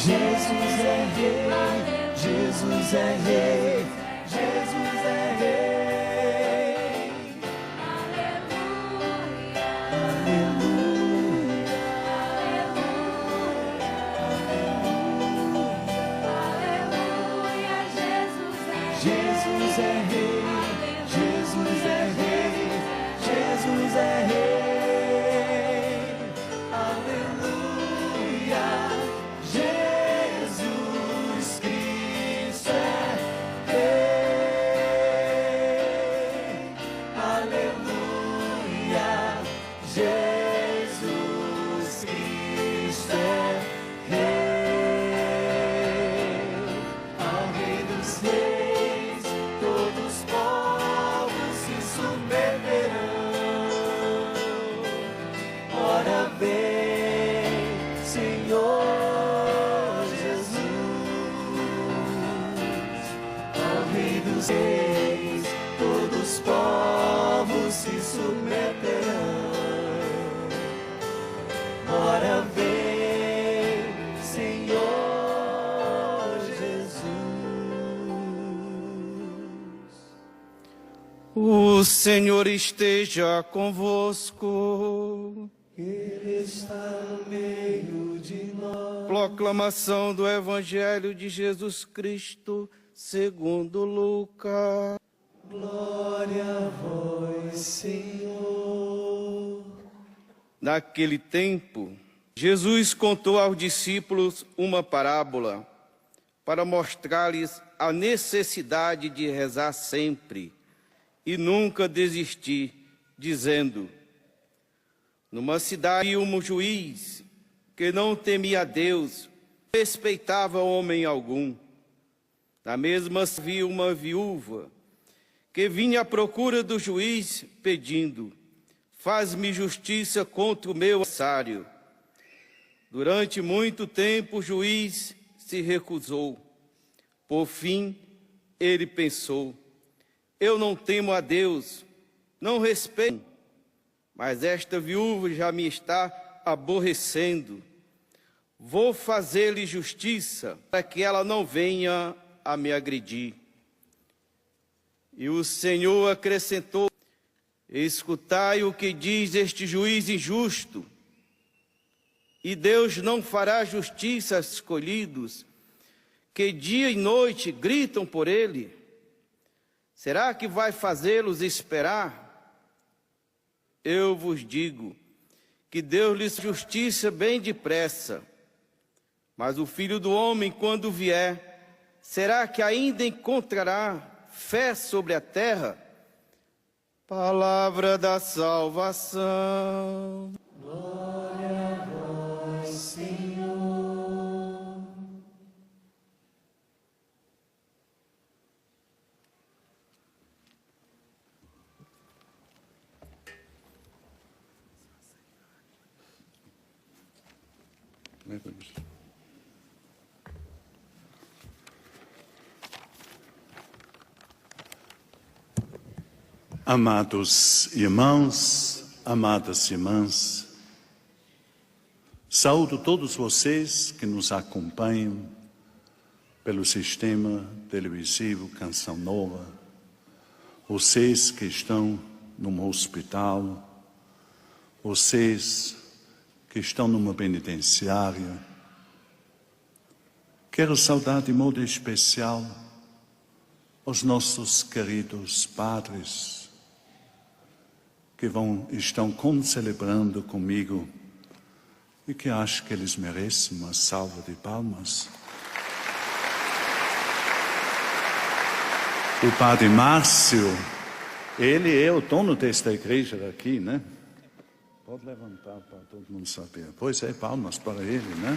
Jesus é Rei, Jesus é Rei, Jesus é Rei. Jesus é Rei, Jesus é Rei, Jesus é Rei, aleluia. Jesus Cristo é Rei, aleluia. Jesus Cristo é Rei, ao Rei dos Reis. Todos os povos se submeterão. Ora vem, Senhor Jesus, ao Rei dos Reis, todos os povos se submeterão. Ora vem, Senhor Jesus. O Senhor esteja convosco. Ele está no meio de nós. Proclamação do Evangelho de Jesus Cristo, segundo Lucas. Glória a vós, Senhor. Naquele tempo, Jesus contou aos discípulos uma parábola para mostrar-lhes a necessidade de rezar sempre e nunca desistir, dizendo: numa cidade havia um juiz que não temia a Deus, não respeitava homem algum. Na mesma havia uma viúva que vinha à procura do juiz pedindo: faz-me justiça contra o meu adversário. Durante muito tempo o juiz se recusou. Por fim, ele pensou: eu não temo a Deus, não respeito, mas esta viúva já me está aborrecendo. Vou fazer-lhe justiça para que ela não venha a me agredir. E o Senhor acrescentou: escutai o que diz este juiz injusto. E Deus não fará justiça aos escolhidos, que dia e noite gritam por ele? Será que vai fazê-los esperar? Eu vos digo que Deus lhes justiça bem depressa. Mas o Filho do Homem, quando vier, será que ainda encontrará fé sobre a terra? Palavra da salvação. Glória a vós, Senhor. Amados irmãos, amadas irmãs, saúdo todos vocês que nos acompanham pelo sistema televisivo Canção Nova, vocês que estão num hospital, vocês que estão numa penitenciária. Quero saudar de modo especial os nossos queridos padres que estão concelebrando comigo e que acho que eles merecem uma salva de palmas. O Padre Márcio, ele é o dono desta igreja aqui, né? Pode levantar para todo mundo saber. Pois é, palmas para ele, né?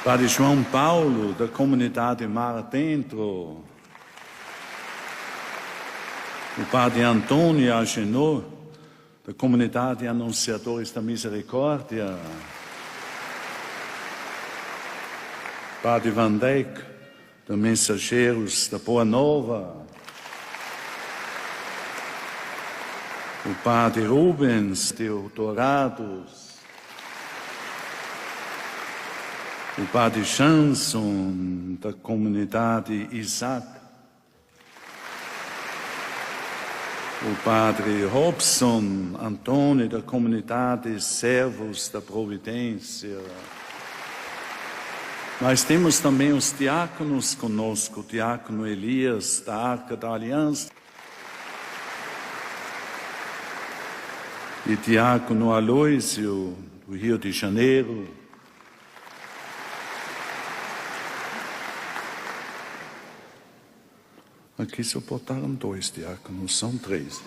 Padre João Paulo, da comunidade Mar Adentro. O Padre Antônio Agenor, da comunidade Anunciadores da Misericórdia. Padre Van Dijk, da Mensageiros da Boa Nova. O Padre Rubens, de Dourados. o padre Chanson, da comunidade Isaac, o padre Robson Antônio, da comunidade Servos da Providência. Mas temos também os diáconos conosco, o diácono Elias, da Arca da Aliança, e diácono Aloísio, do Rio de Janeiro. Aqui só botaram 2 diáconos, são 3.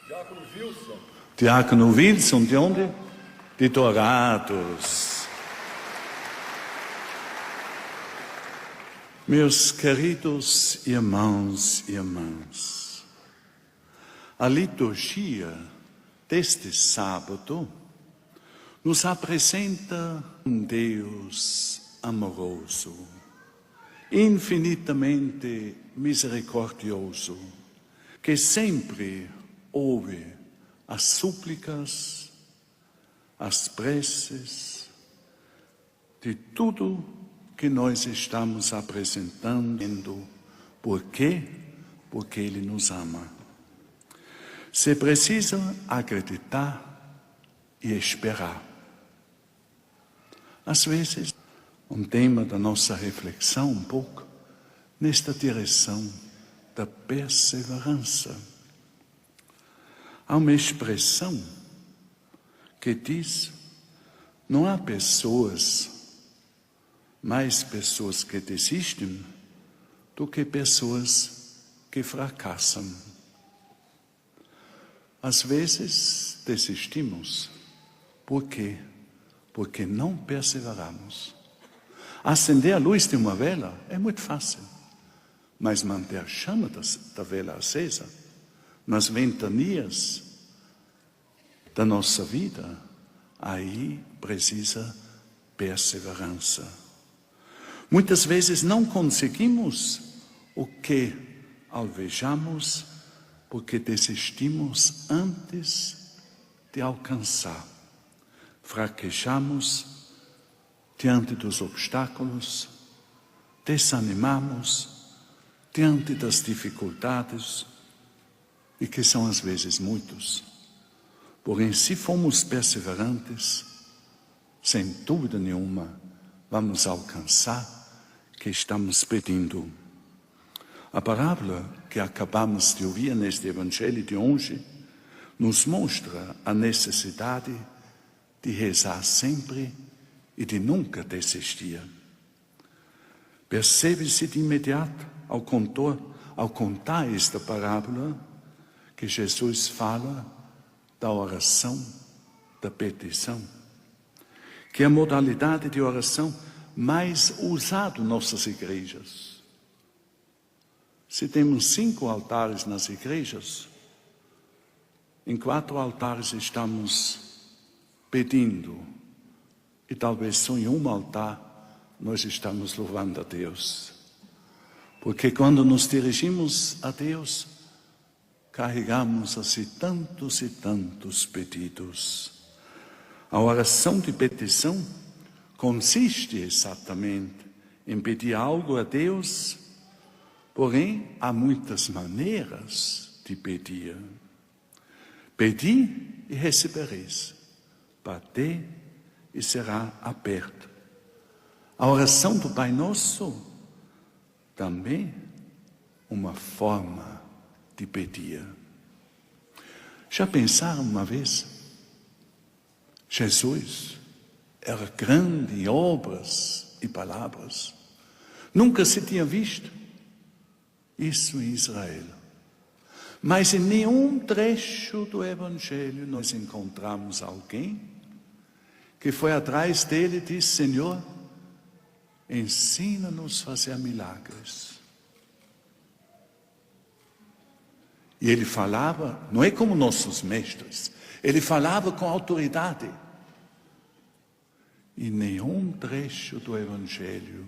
Diácono Wilson. Diácono Wilson, de onde? De Dourados. Meus queridos irmãos e irmãs, a liturgia deste sábado nos apresenta um Deus amoroso, infinitamente misericordioso, que sempre ouve as súplicas, as preces de tudo que nós estamos apresentando. Por quê? Porque Ele nos ama. Se precisa acreditar e esperar. Às vezes, um tema da nossa reflexão um pouco nesta direção da perseverança. Há uma expressão que diz: não há mais pessoas que desistem do que pessoas que fracassam. Às vezes desistimos. Por quê? Porque não perseveramos. Acender a luz de uma vela é muito fácil, mas manter a chama da vela acesa nas ventanias da nossa vida, aí precisa perseverança. Muitas vezes não conseguimos o que alvejamos porque desistimos antes de alcançar. Fraquejamos diante dos obstáculos, desanimamos diante das dificuldades, e que são às vezes muitos. Porém, se formos perseverantes, sem dúvida nenhuma, vamos alcançar o que estamos pedindo. A parábola que acabamos de ouvir neste Evangelho de hoje nos mostra a necessidade de rezar sempre e de nunca desistir. Percebe-se de imediato, ao contar esta parábola, que Jesus fala da oração, da petição, que é a modalidade de oração mais usada em nossas igrejas. Se temos 5 altares nas igrejas, em 4 altares estamos pedindo, e talvez só em um altar nós estamos louvando a Deus. Porque quando nos dirigimos a Deus, carregamos assim tantos e tantos pedidos. A oração de petição consiste exatamente em pedir algo a Deus, porém há muitas maneiras de pedir. Pedi e recebereis, bate e será aberto. A oração do Pai Nosso também uma forma de pedir. Já pensaram uma vez? Jesus era grande em obras e palavras. Nunca se tinha visto isso em Israel. Mas em nenhum trecho do Evangelho nós encontramos alguém que foi atrás dele e disse: Senhor, ensina-nos a fazer milagres. E ele falava, não é como nossos mestres, ele falava com autoridade. E em nenhum trecho do Evangelho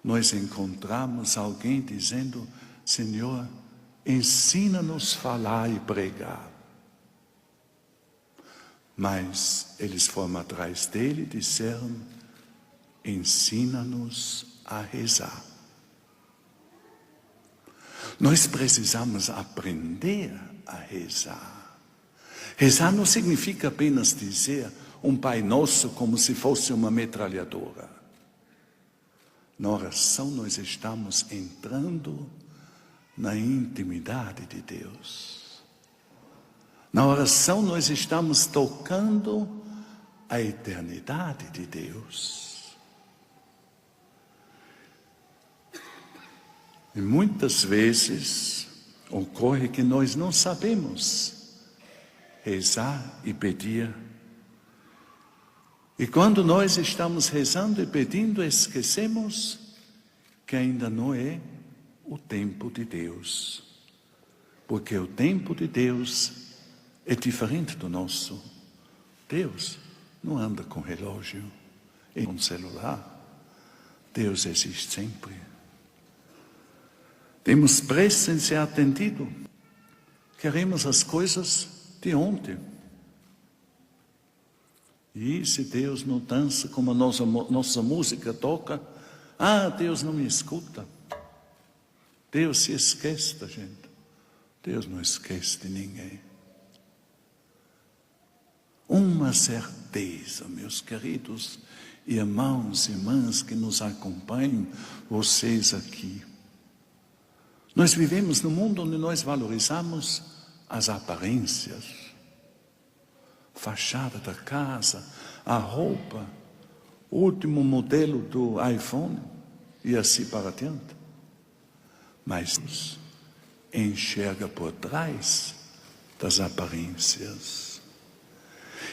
nós encontramos alguém dizendo: Senhor, ensina-nos a falar e pregar. Mas eles foram atrás dele e disseram: ensina-nos a rezar. Nós precisamos aprender a rezar. Rezar não significa apenas dizer um Pai Nosso como se fosse uma metralhadora. Na oração nós estamos entrando na intimidade de Deus. Na oração nós estamos tocando a eternidade de Deus. E muitas vezes ocorre que nós não sabemos rezar e pedir. E quando nós estamos rezando e pedindo, esquecemos que ainda não é o tempo de Deus. Porque o tempo de Deus é diferente do nosso. Deus não anda com relógio e com celular. Deus existe sempre. Temos pressa em ser atendido. Queremos as coisas de ontem. E se Deus não dança como a nossa música toca, Deus não me escuta. Deus se esquece da gente. Deus não esquece de ninguém. Uma certeza, meus queridos irmãos e irmãs que nos acompanham, vocês aqui. Nós vivemos num mundo onde nós valorizamos as aparências, fachada da casa, a roupa, o último modelo do iPhone e assim para diante. Mas enxerga por trás das aparências.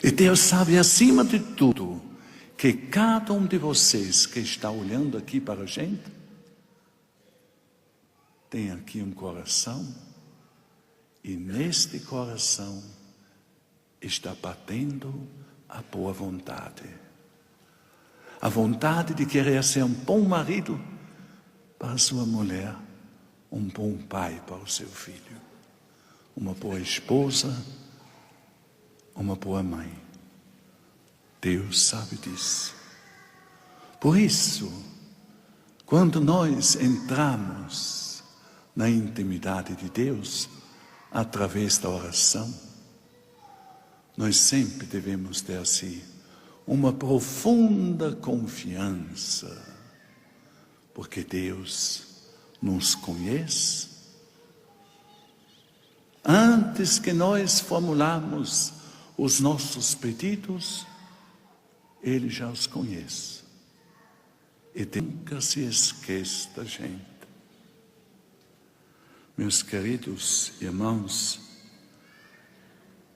E Deus sabe acima de tudo que cada um de vocês que está olhando aqui para a gente tem aqui um coração, e neste coração está batendo a boa vontade. A vontade de querer ser um bom marido para a sua mulher, um bom pai para o seu filho, uma boa esposa, uma boa mãe. Deus sabe disso. Por isso, quando nós entramos na intimidade de Deus, através da oração, nós sempre devemos ter assim uma profunda confiança, porque Deus nos conhece. Antes que nós formularmos os nossos pedidos, Ele já os conhece. E nunca se esquece da gente. Meus queridos irmãos,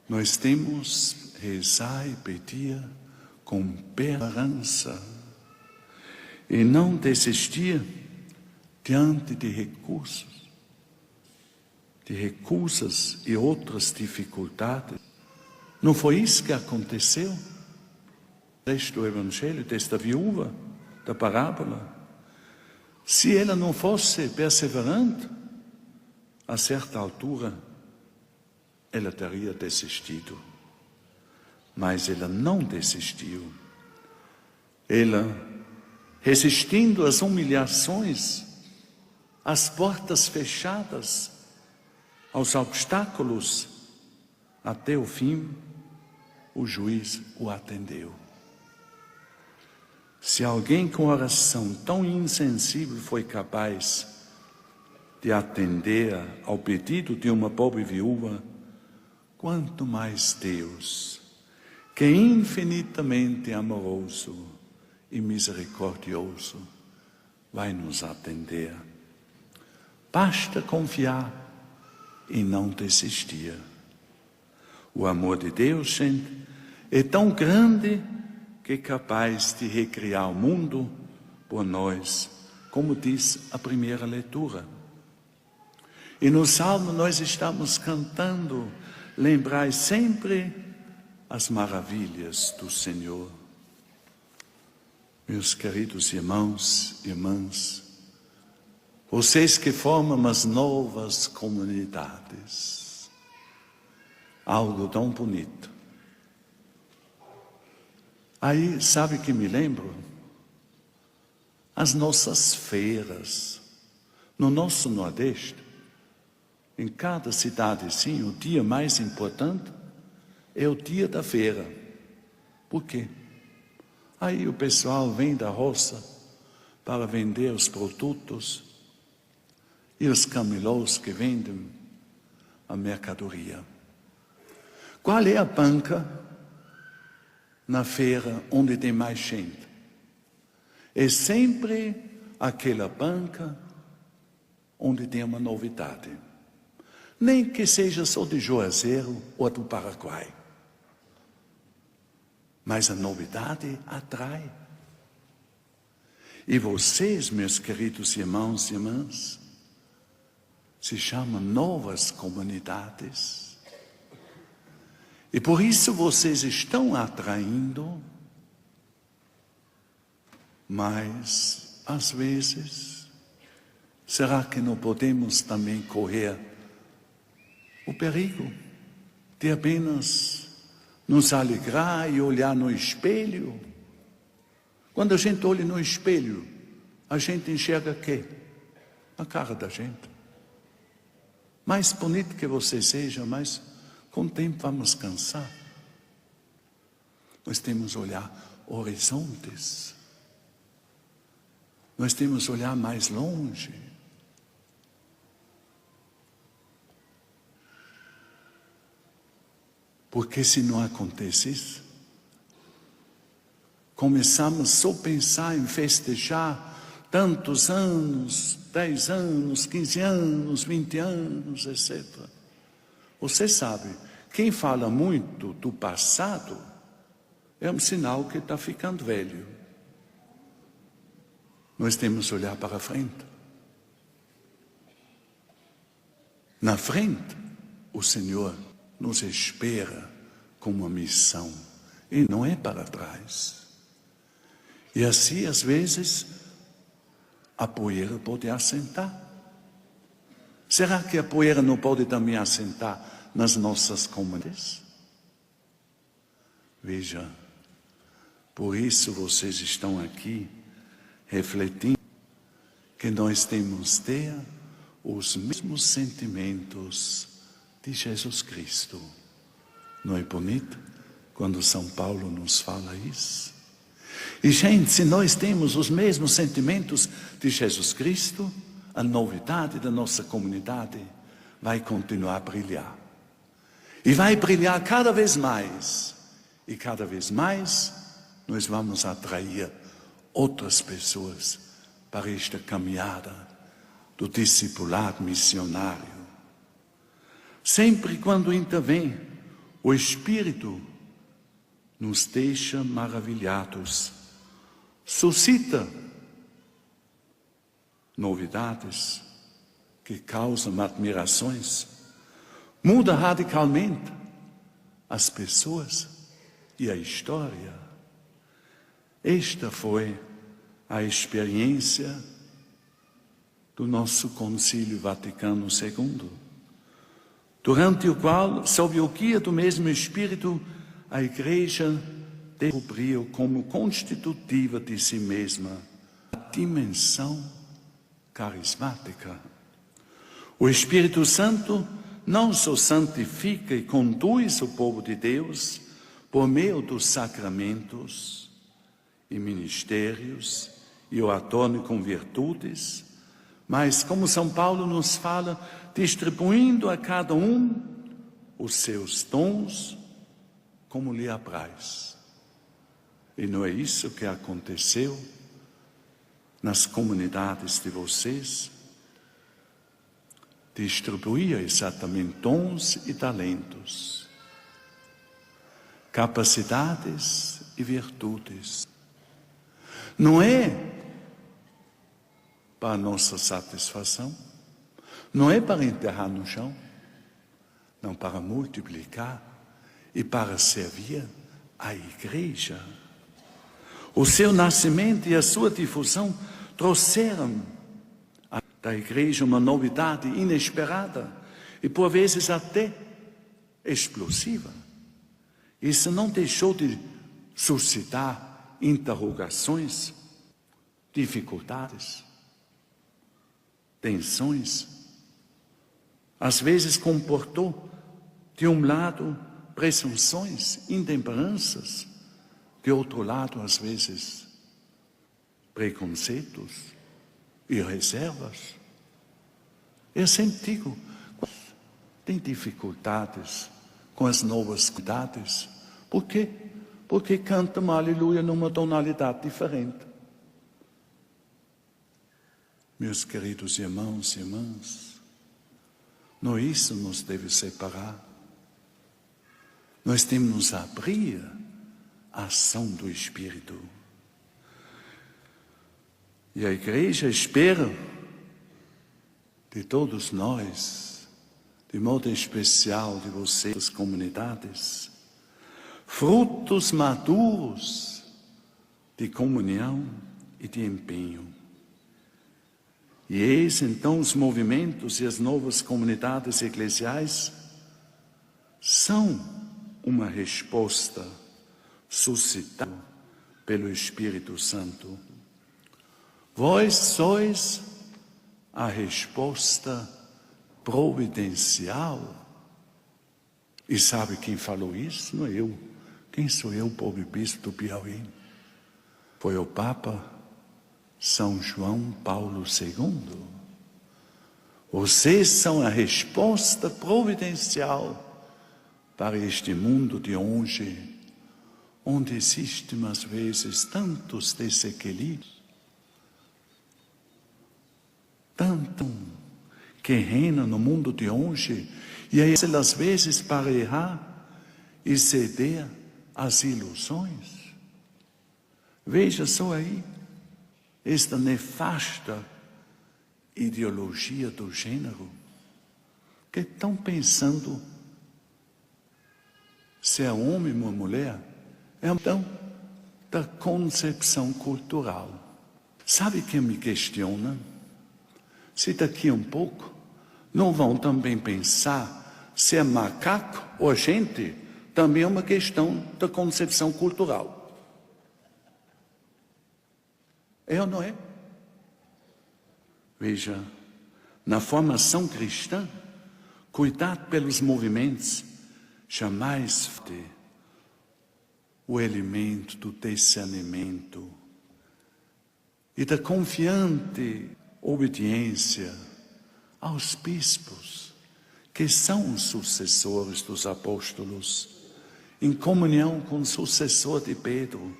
nós temos rezar e pedir com perseverança e não desistir diante de recusas e outras dificuldades. Não foi isso que aconteceu? Texto do Evangelho, desta viúva, da parábola. Se ela não fosse perseverante, a certa altura, ela teria desistido. Mas ela não desistiu. Ela, resistindo às humilhações, às portas fechadas, aos obstáculos, até o fim, o juiz o atendeu. Se alguém com oração tão insensível foi capaz de atender ao pedido de uma pobre viúva, quanto mais Deus, que é infinitamente amoroso e misericordioso, vai nos atender. Basta confiar e não desistir. O amor de Deus, gente, é tão grande que é capaz de recriar o mundo por nós, como diz a primeira leitura. E no Salmo nós estamos cantando: lembrai sempre as maravilhas do Senhor. Meus queridos irmãos e irmãs, vocês que formam as novas comunidades, algo tão bonito. Aí, sabe que me lembro? as nossas feiras. No nosso Nordeste, em cada cidadezinha, o dia mais importante é o dia da feira. Por quê? Aí o pessoal vem da roça para vender os produtos e os camelôs que vendem a mercadoria. Qual é a banca na feira onde tem mais gente? É sempre aquela banca onde tem uma novidade. Nem que seja só de Juazeiro ou do Paraguai. Mas a novidade atrai. E vocês, meus queridos irmãos e irmãs, se chamam novas comunidades. E por isso vocês estão atraindo, mas às vezes, será que não podemos também correr o perigo de apenas nos alegrar e olhar no espelho? Quando a gente olha no espelho, a gente enxerga o quê? A cara da gente. Mais bonito que você seja, mas com o tempo vamos cansar. Nós temos que olhar horizontes. Nós temos que olhar mais longe. Porque se não acontece isso, começamos só a pensar em festejar tantos anos, 10 anos, 15 anos, 20 anos, etc. Você sabe, quem fala muito do passado é um sinal que está ficando velho. Nós temos que olhar para frente. Na frente, o Senhor nos espera com uma missão, e não é para trás. E assim, às vezes, a poeira pode assentar. Será que a poeira não pode também assentar nas nossas comunidades? Veja, por isso vocês estão aqui refletindo que nós temos que ter os mesmos sentimentos de Jesus Cristo. Não é bonito quando São Paulo nos fala isso? E, gente, se nós temos os mesmos sentimentos de Jesus Cristo, a novidade da nossa comunidade vai continuar a brilhar. E vai brilhar cada vez mais. E cada vez mais nós vamos atrair outras pessoas para esta caminhada do discipulado missionário. Sempre quando intervém, o Espírito nos deixa maravilhados, suscita novidades que causam admirações, muda radicalmente as pessoas e a história. Esta foi a experiência do nosso Concílio Vaticano II, durante o qual, sob o guia do mesmo Espírito, a Igreja descobriu como constitutiva de si mesma a dimensão carismática. O Espírito Santo não só santifica e conduz o povo de Deus por meio dos sacramentos e ministérios e o adorna com virtudes, mas, como São Paulo nos fala, distribuindo a cada um os seus dons como lhe apraz. E não é isso que aconteceu nas comunidades de vocês? Distribuía exatamente dons e talentos, capacidades e virtudes. Não é para nossa satisfação, não é para enterrar no chão, não, para multiplicar e para servir a Igreja. O seu nascimento e a sua difusão trouxeram da Igreja uma novidade inesperada e por vezes até explosiva. Isso não deixou de suscitar interrogações. dificuldades, tensões. Às vezes comportou, de um lado, presunções, intemperanças, de outro lado, às vezes, preconceitos e reservas. Eu sempre digo, tem dificuldades com as novas comunidades. Por quê? Porque cantam aleluia numa tonalidade diferente. Meus queridos irmãos e irmãs, não isso nos deve separar. Nós temos que nos abrir à ação do Espírito. E a igreja espera de todos nós, de modo especial de vocês, das comunidades, frutos maduros de comunhão e de empenho. E eis então os movimentos e as novas comunidades eclesiais são uma resposta suscitada pelo Espírito Santo. Vós sois a resposta providencial. E sabe quem falou isso? Não é eu. Quem sou eu, pobre bispo do Piauí? Foi o Papa São João Paulo II. Vocês são a resposta providencial para este mundo de hoje, onde existem às vezes tantos desequilíbrios, tanto que reina no mundo de hoje, e aí às vezes para errar e ceder às ilusões. Veja só aí, esta nefasta ideologia do gênero, que estão pensando se é homem ou mulher, é então da concepção cultural. Sabe quem me questiona? Se daqui a um pouco não vão também pensar se é macaco ou gente, também é uma questão da concepção cultural. É ou não é? Veja, na formação cristã, cuidado pelos movimentos, jamais o elemento do discernimento e da confiante obediência aos bispos, que são os sucessores dos apóstolos, em comunhão com o sucessor de Pedro,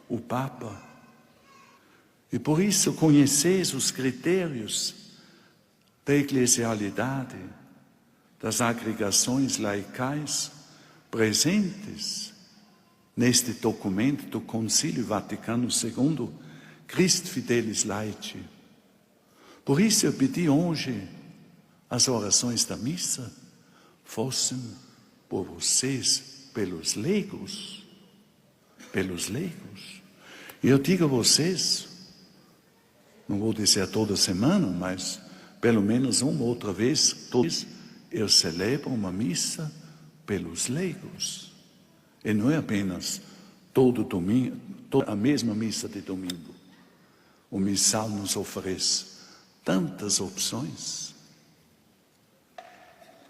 o Papa. E por isso conheceis os critérios da eclesialidade, das agregações laicais presentes neste documento do Concílio Vaticano II, Christ Fidelis Laeti. Por isso eu pedi hoje as orações da missa fossem por vocês, pelos leigos. Pelos leigos. E eu digo a vocês, não vou dizer toda semana, mas pelo menos uma outra vez, todos eu celebro uma missa pelos leigos. E não é apenas todo domingo, a mesma missa de domingo. O missal nos oferece tantas opções.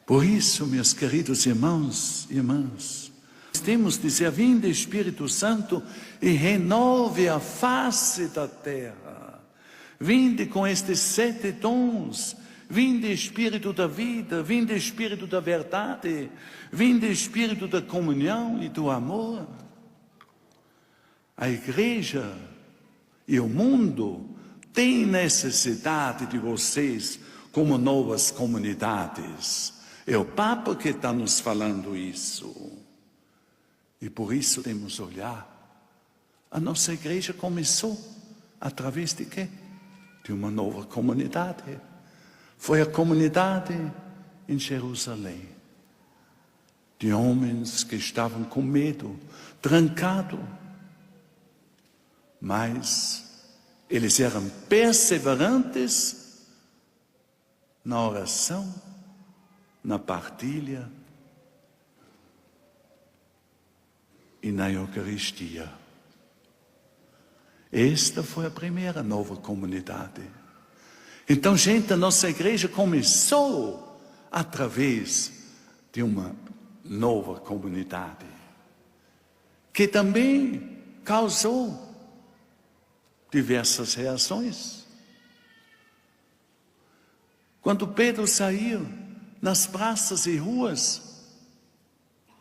Por isso, meus queridos irmãos e irmãs, temos de dizer: vinde Espírito Santo e renove a face da terra. Vinde com estes 7 dons. Vinde Espírito da vida, vinde Espírito da verdade, vinde Espírito da comunhão e do amor. A igreja e o mundo têm necessidade de vocês como novas comunidades. É o Papa que está nos falando isso. E por isso temos que olhar. A nossa igreja começou através de quê? De uma nova comunidade. Foi a comunidade em Jerusalém, de homens que estavam com medo, trancados, mas eles eram perseverantes na oração, na partilha e na Eucaristia. Esta foi a primeira nova comunidade. Então, gente, a nossa igreja começou através de uma nova comunidade, que também causou diversas reações. Quando Pedro saiu nas praças e ruas,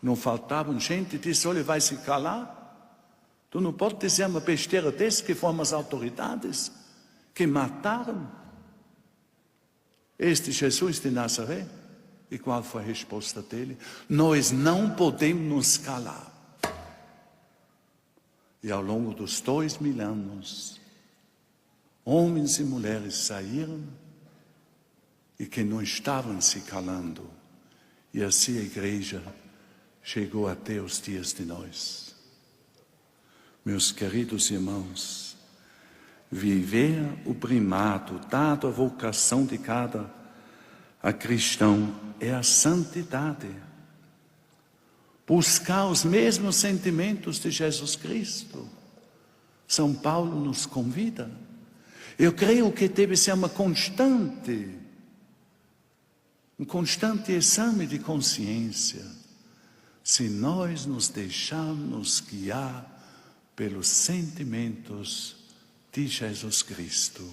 não faltavam gente que disse: olha, vai se calar? Tu não pode dizer uma besteira desse, que foram as autoridades que mataram este Jesus de Nazaré. E qual foi a resposta dele? Nós não podemos nos calar. E ao longo dos 2000 anos, homens e mulheres saíram e que não estavam se calando. E assim a igreja chegou até os dias de nós. Meus queridos irmãos, viver o primato, dado a vocação de cada cristão, é a santidade. Buscar os mesmos sentimentos de Jesus Cristo. São Paulo nos convida. Eu creio que deve ser um constante exame de consciência, se nós nos deixarmos guiar pelos sentimentos de Jesus Cristo,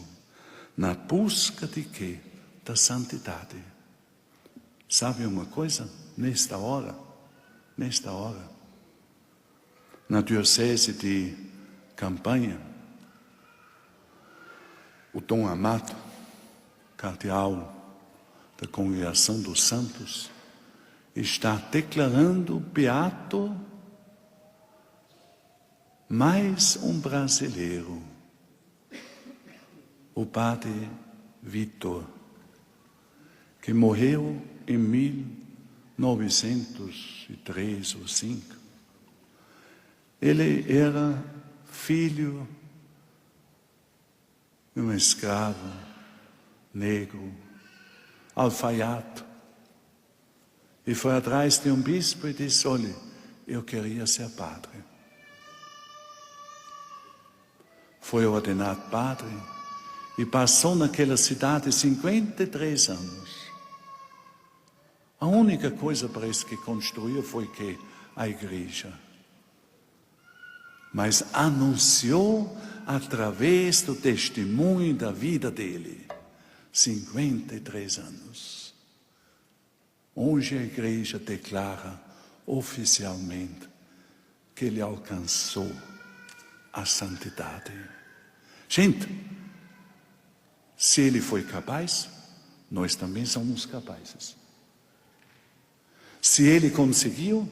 na busca de quê? Da santidade. Sabe uma coisa? Nesta hora, na diocese de Campanha, o Dom Amado, cardeal da Congregação dos Santos, está declarando beato mais um brasileiro, o padre Vitor, que morreu em 1903 ou 5. Ele era filho de um escravo negro, alfaiate, e foi atrás de um bispo e disse: olha, eu queria ser padre. Foi ordenado padre e passou naquela cidade 53 anos. A única coisa parece que construiu foi que a igreja. Mas anunciou através do testemunho da vida dele. 53 anos. Hoje a igreja declara oficialmente que ele alcançou a santidade. Gente, se ele foi capaz, nós também somos capazes. Se ele conseguiu,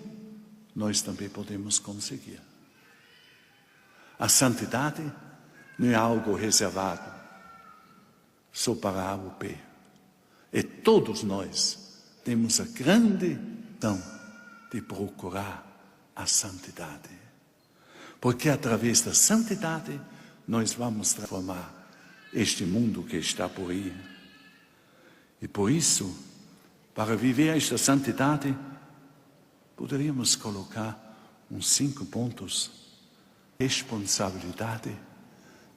nós também podemos conseguir. A santidade não é algo reservado só para A ou B. E todos nós temos a grande missão de procurar a santidade. Porque através da santidade nós vamos transformar este mundo que está por aí. E por isso, para viver esta santidade, poderíamos colocar uns 5 pontos. Responsabilidade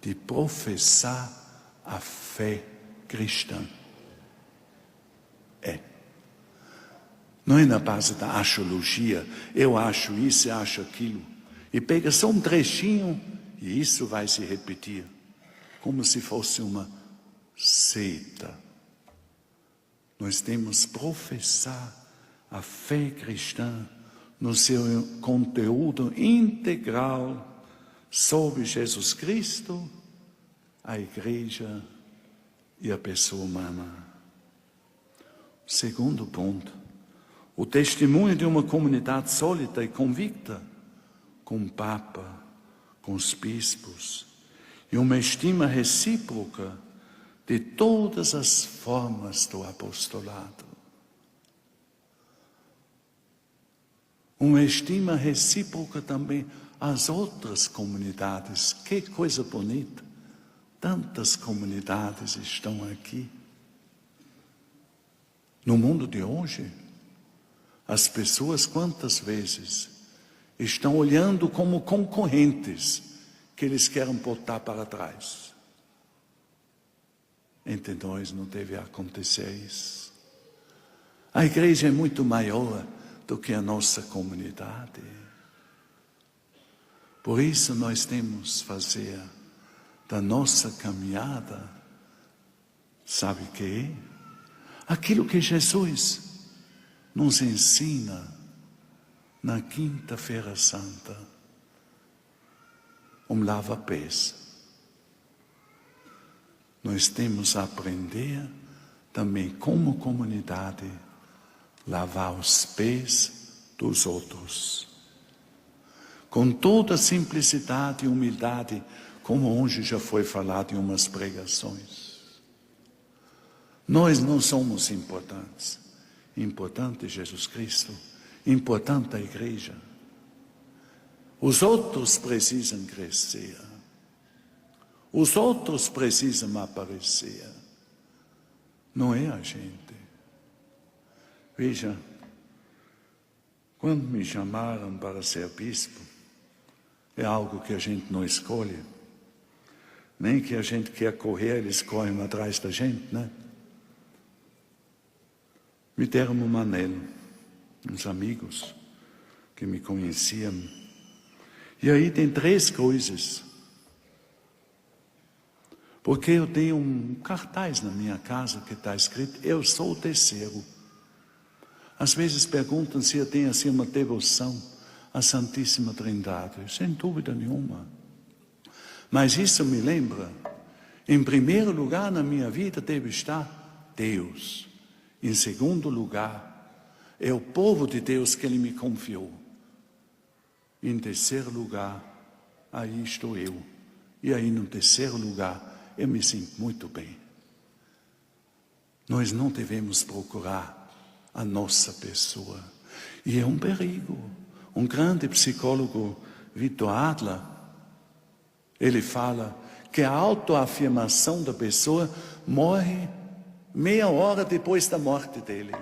de professar a fé cristã. Não é na base da axiologia, eu acho isso, eu acho aquilo. E pega só um trechinho e isso vai se repetir, como se fosse uma seita. Nós temos que professar a fé cristã no seu conteúdo integral sobre Jesus Cristo, a igreja e a pessoa humana. Segundo ponto, o testemunho de uma comunidade sólida e convicta, com o Papa, com os bispos, e uma estima recíproca de todas as formas do apostolado. Uma estima recíproca também às outras comunidades. Que coisa bonita! Tantas comunidades estão aqui. No mundo de hoje, as pessoas quantas vezes estão olhando como concorrentes que eles querem botar para trás. Entre nós não deve acontecer isso. A igreja é muito maior do que a nossa comunidade. Por isso nós temos que fazer da nossa caminhada, sabe o que é? Aquilo que Jesus nos ensina na Quinta-feira Santa, lava-pés. Nós temos a aprender também como comunidade lavar os pés dos outros. Com toda simplicidade e humildade, como hoje já foi falado em umas pregações. Nós não somos importantes. Importante é Jesus Cristo, importante a igreja. Os outros precisam crescer. Os outros precisam aparecer. Não é a gente. Veja, quando me chamaram para ser bispo, é algo que a gente não escolhe. Nem que a gente quer correr, eles correm atrás da gente, né? Me deram um anelo, uns amigos que me conheciam. E aí tem 3 coisas. Porque eu tenho um cartaz na minha casa que está escrito, eu sou o terceiro. Às vezes perguntam se eu tenho assim uma devoção à Santíssima Trindade. Sem dúvida nenhuma. Mas isso me lembra, em primeiro lugar na minha vida deve estar Deus. Em segundo lugar, é o povo de Deus que Ele me confiou. Em terceiro lugar, aí estou eu. E aí no terceiro lugar, eu me sinto muito bem. Nós não devemos procurar a nossa pessoa. E é um perigo. Um grande psicólogo, Victor Adler, ele fala que a autoafirmação da pessoa morre meia hora depois da morte dele.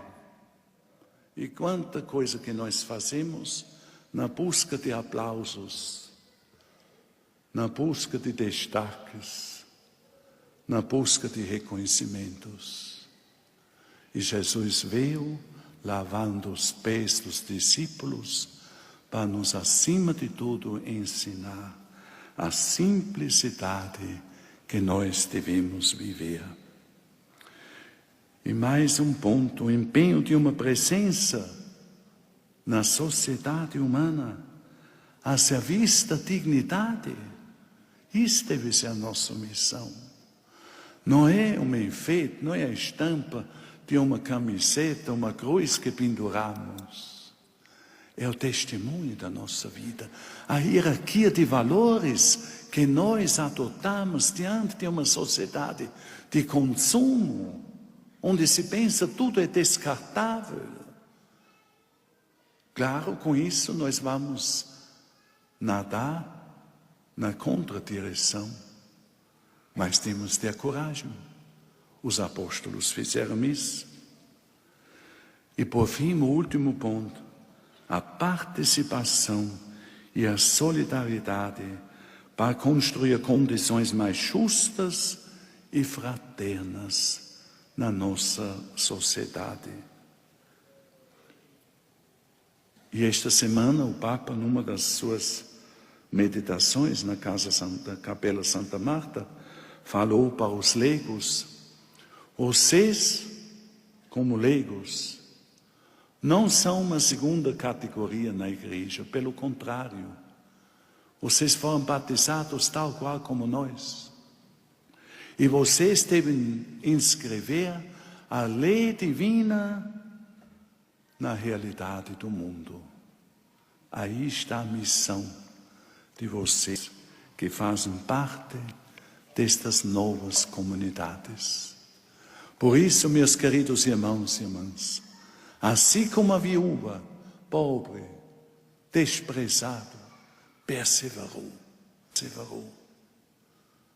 E quanta coisa que nós fazemos na busca de aplausos, na busca de destaques, na busca de reconhecimentos. E Jesus veio lavando os pés dos discípulos para nos, acima de tudo, ensinar a simplicidade que nós devemos viver. E mais um ponto, o empenho de uma presença na sociedade humana, a serviço da dignidade. Isso deve ser a nossa missão. Não é um enfeite, não é a estampa de uma camiseta, uma cruz que penduramos. É o testemunho da nossa vida, a hierarquia de valores que nós adotamos diante de uma sociedade de consumo, onde se pensa tudo é descartável. Claro, com isso nós vamos nadar na contradireção, mas temos de ter coragem. Os apóstolos fizeram isso. E por fim, o último ponto, a participação e a solidariedade para construir condições mais justas e fraternas na nossa sociedade. E esta semana o Papa, numa das suas meditações na Capela Santa Marta, falou para os leigos: vocês, como leigos, não são uma segunda categoria na igreja, pelo contrário, vocês foram batizados tal qual como nós. E vocês devem inscrever a lei divina na realidade do mundo. Aí está a missão de vocês que fazem parte destas novas comunidades. Por isso, meus queridos irmãos e irmãs, assim como a viúva, pobre, desprezado, perseverou,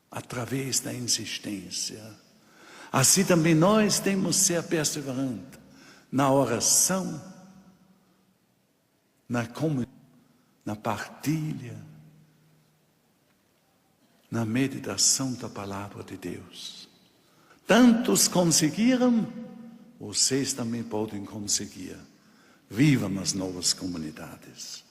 através da insistência. Assim também nós temos que ser perseverantes na oração, na comunhão, na partilha, na meditação da palavra de Deus. Tantos conseguiram, vocês também podem conseguir. Vivam as novas comunidades.